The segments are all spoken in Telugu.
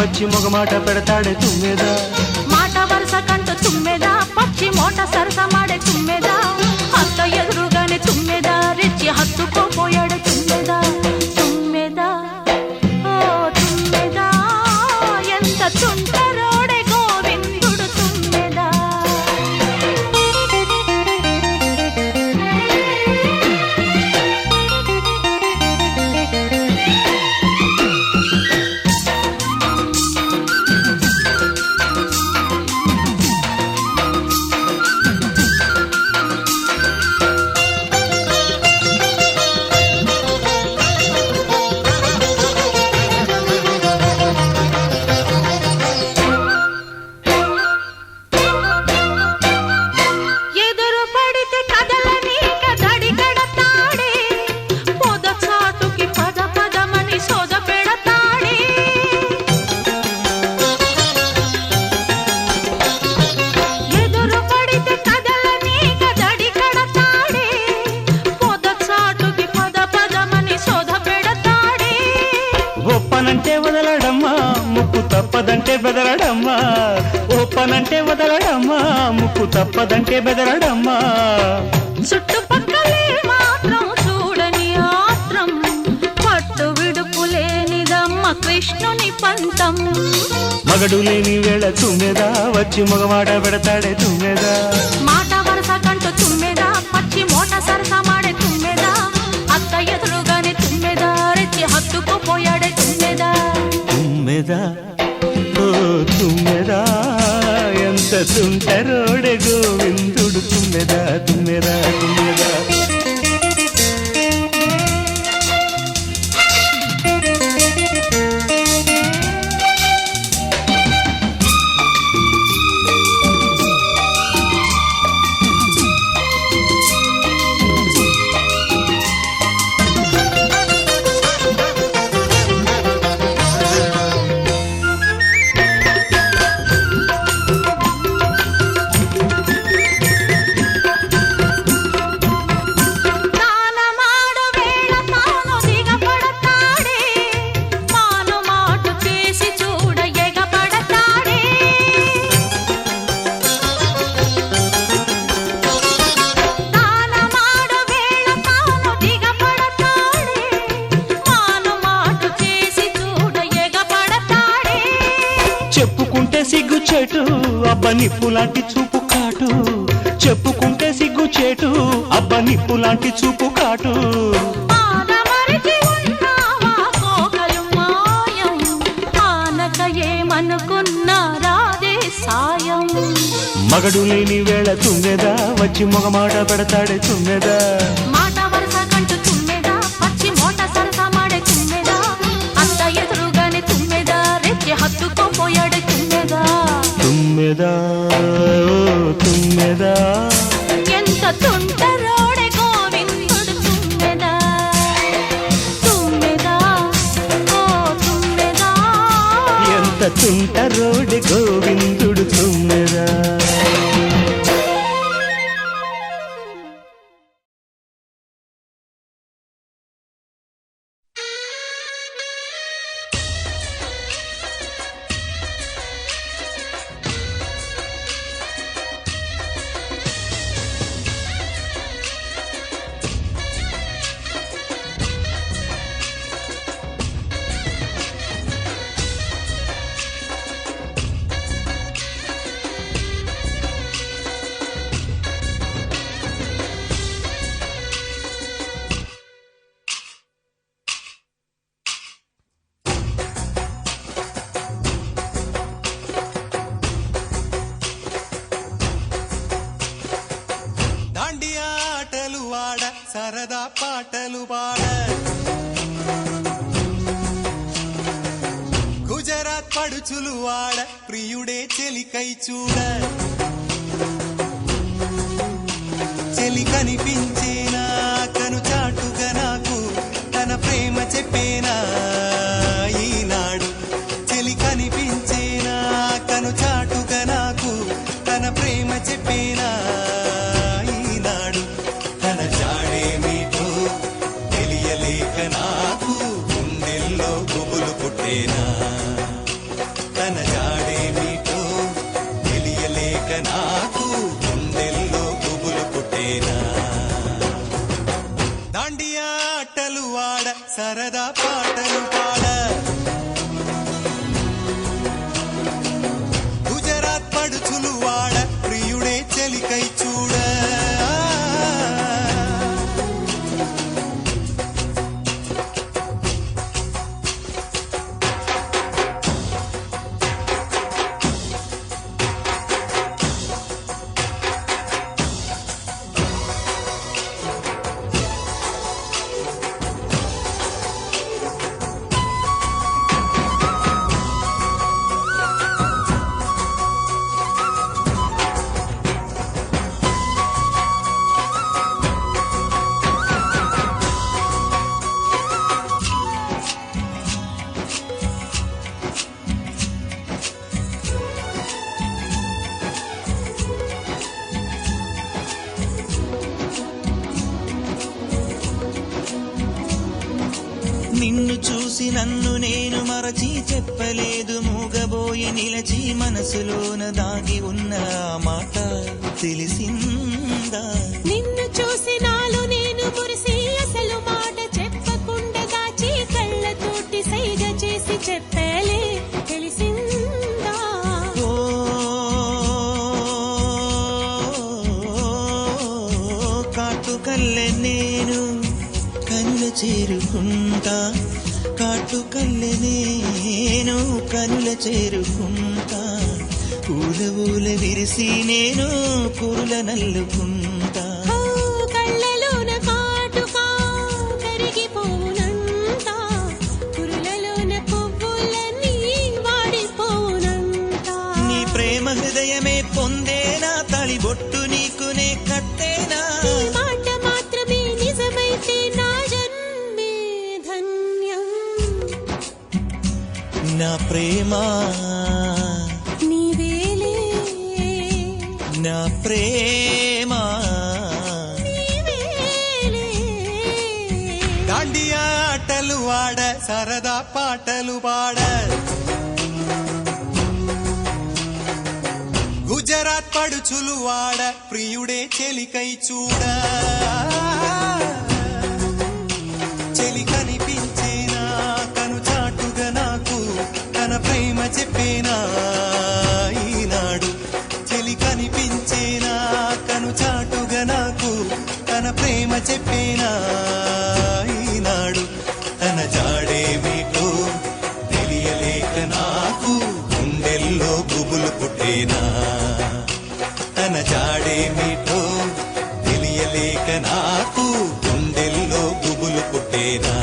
వచ్చి మొగమాట పెడతాడే తుమ్మెదా మాట వరుస కంటూ తుమ్మెదా పచ్చి మోట సరస మాడే తుమ్మెదా అత్త ఎదురుగానే తుమ్మెదా రెచ్చి హత్తుకోపోయాడు తుమ్మెదా తుమ్మెదా ఓ తుమ్మెదా ఎంత తుంటరోడే గోవిందుడు తుమ్మెదా ఓపనంటే వదలడమ్మా ముక్కు తప్పదంటే బెదరడమ్మా ఓపనంటే వదలడమ్మా ముక్కు తప్పదంటే బెదరడమ్మా చుట్టుపక్కలే మాత్రం చూడని ఆత్రం పట్టు విడుపులేనిదమ్మ కృష్ణుని పంతం మగడు లేని వేళ తుమ్మెదా వచ్చి మగమాట పెడతాడే తుమ్మెదా మాట వరస కంటూ తుమ్మెదా పచ్చి మోట సరస మాడే తుమ్మెదా అత్త ఎదురుగానే తుమ్మెదా రెచ్చి హత్తుకుపోయాడే తుమ్మెదా తుమ్మెదా ఓ తుమ్మెదా ఎంత తుంటరోడే గోవిందుడు తుమ్మెదా తుమ్మెదా తుమ్మెదా చెప్పుకుంటే సిగ్గు చెటు అబ్బ నిప్పు లాంటి చూపు కాటు చెప్పుకుంటే సిగ్గు చెటు అబ్బ నిప్పు లాంటి చూపు కాటు మగడు లేని వేళ తుమ్మెదా వచ్చి మొగమాట పెడతాడే తుమ్మెదా మాట వరస కంటూ తుమ్మెదా పచ్చి మోట సరస మాడే తుమ్మెదా అత్త ఎదురుగానే తుమ్మెదా రెచ్చి హత్తుకోపోయాడే తుమ్మెదా తుమ్మెదా ఓ తుమ్మెదా ఎంత తుంటరోడే గోవిందుడు తుమ్మెదా తుమ్మెదా ఓ తుమ్మెదా ఎంత తుంటరోడే గోవిందుడు తుమ్మెదా సరదా పాటలు పాడ గుజరాత్ పడుచులు వాడ ప్రియుడే చెలికై చూడ చెలి కనిపించేనా కను చాటుగా నాకు తన ప్రేమ చెప్పేనా ఈనాడు చెలి కనిపించేనా కను చాటుగా నాకు తన ప్రేమ చెప్పేనా నాకు గుండెల్లో గుబులు పుట్టేనా నిన్ను చూసి నన్ను నేను మరచి చెప్పలేదు మూగబోయి నిలచి మనసులోన దాగి ఉన్న ఆ మాట తెలిసిందా నిన్ను చూసి నాలో నేను మురిసి అసలు మాట చెప్పకుండా దాచి కళ్ళతోటి సైగ చేసి చెప్పలే తెలిసిందా ఓ కాటుకల్లె నేను కనుల చేరుకుంటా కాటుకల్లె నేను కనుల చేరుకుంటా పూల ఊల విరిసి నేను కురుల నల్లుకుంటా ఓ కళ్ళలోన కాటుకా కరిగిపోవునంట కురులలోన పువ్వులన్నీ వాడిపోవునంట నీ ప్రేమ హృదయమే పొందేనా తళిబొట్టు నీకునే కట్టేనా ఈ మాట మాత్రమే నిజమైతే నా జన్మే ధన్యం నా ప్రేమ నీవేలే నా ప్రేమ నీవేలే దాండియా ఆటలు ఆడ సరదా పాటలు పాడ గుజరాత్ పడుచులు వాడ ప్రియుడే చెలికై చూడ చెలి కనిపించేనా కను చాటుగా నాకు తన ప్రేమ చెప్పేనా ఈనాడు చెలి కనిపించేనా కను చాటుగా నాకు తన ప్రేమ చెప్పేనా ఈనాడు తన జాడేమిటో తెలియలేక నాకు గుండెల్లో గుబులు పుట్టేనా తన జాడేమిటో తెలియలేక నాకు గుండెల్లో గుబులు పుట్టేనా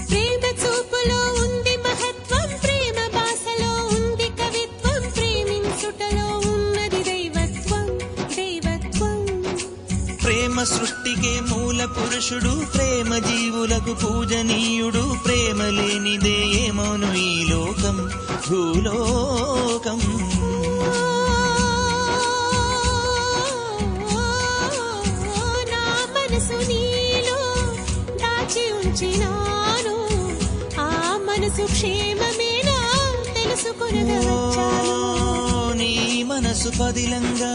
ప్రేమ చూపులో ఉంది మహత్వం ప్రేమ భాషలో ఉంది కవిత్వం ప్రేమించుటలో ఉన్నది దైవత్వం దైవత్వం ప్రేమ సృష్టికే మూల పురుషుడు ప్రేమ జీవులకు పూజనీయుడు ప్రేమ లేనిదే ఏమోను ఈ లోకం భూలోకం నా మనసు నీలో దాచి ఉంచినాను ఆ మనసు క్షేమమేనా తెలుసుకొనగా వచ్చాను నీ మనసు పదిలంగా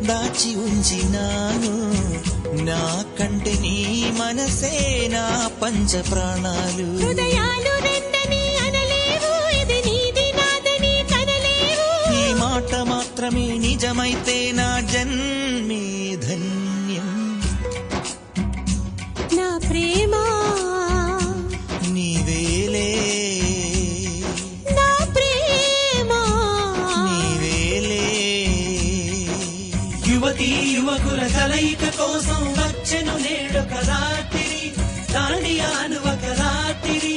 దాచి ఉంచినాను నా కంటే నీ మనసే నా పంచ ప్రాణాలు హృదయాలు రెండని అనలేవు ఇది నీది నాదని కనలేవు ఈ మాట మాత్రమే నిజమైతే నా జన్మే ధన్యం నా ప్రేమ నీవేలే నా ప్రేమ నీవేలే యువతీ యువకుల కలయిక కోసం వచ్చెను నేడొక రాత్రి దాండియాను ఒక రాత్రి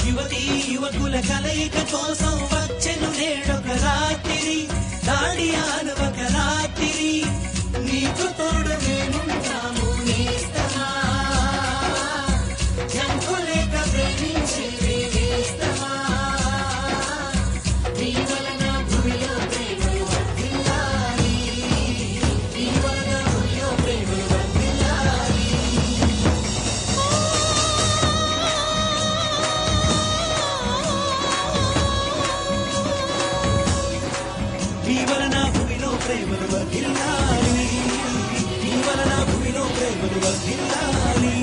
యువతీ యువకుల కలయిక కోసం వచ్చెను నేడొక రాత్రి దాండియాను ఒక రాత్రి నీకు తోడు మేముంటాము నేస్తమా జంకులేక ప్రేమించి వేస్తమా నీ వలన భూమిలో ప్రేమలు వర్ధిల్లాలి నీ వలన భూమిలో ప్రేమలు వర్ధిల్లాలి నీ వలన భూమిలో ప్రేమలు వర్ధిల్లాలి నీ వలన భూమిలో ప్రేమలు వర్ధిల్లాలి